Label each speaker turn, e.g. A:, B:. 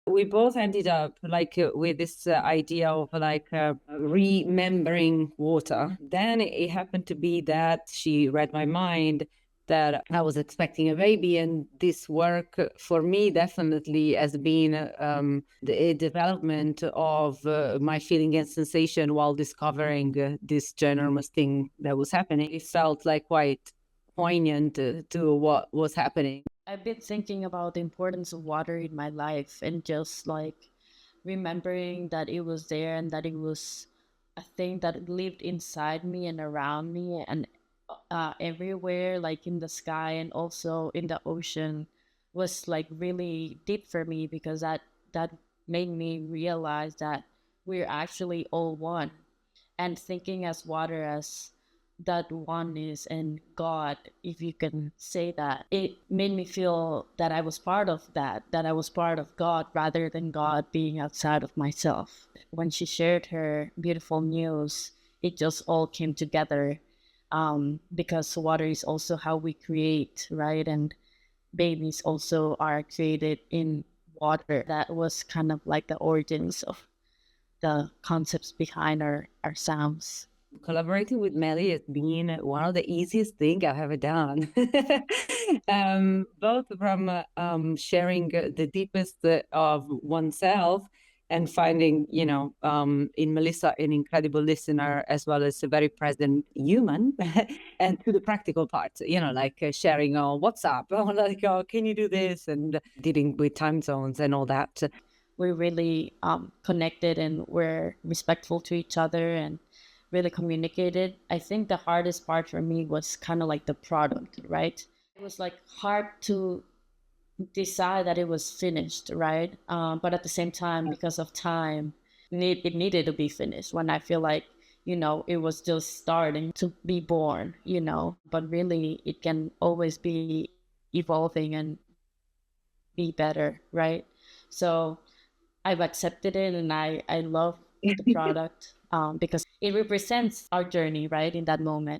A: We both ended up with this idea of remembering water. Then it happened to be that she read my mind, that I was expecting a baby, and this work for me definitely has been the development of my feeling and sensation while discovering this ginormous thing that was happening. It felt like quite poignant to what was happening.
B: I've been thinking about the importance of water in my life and just like remembering that it was there and that it was a thing that lived inside me and around me and everywhere, like in the sky and also in the ocean, was like really deep for me because that made me realize that we're actually all one. And thinking as water as that oneness and God, if you can say that, it made me feel that I was part of that I was part of God rather than God being outside of myself. When she shared her beautiful news, it just all came together, because water is also how we create, right? And babies also are created in water. That was kind of like the origins of the concepts behind our sounds.
A: Collaborating with Melly has been one of the easiest things I've ever done. Both from sharing the deepest of oneself and finding, in Melissa, an incredible listener as well as a very present human, and to the practical part, like sharing on WhatsApp, or like, oh, can you do this? And dealing with time zones and all that.
B: We're really connected and we're respectful to each other and really communicated. I think the hardest part for me was kind of like the product, right? It was like hard to decide that it was finished, right? But at the same time, because of time, it needed to be finished when I feel like, it was just starting to be born, but really it can always be evolving and be better, right? So I've accepted it and I love the product because it represents our journey, right, in that moment.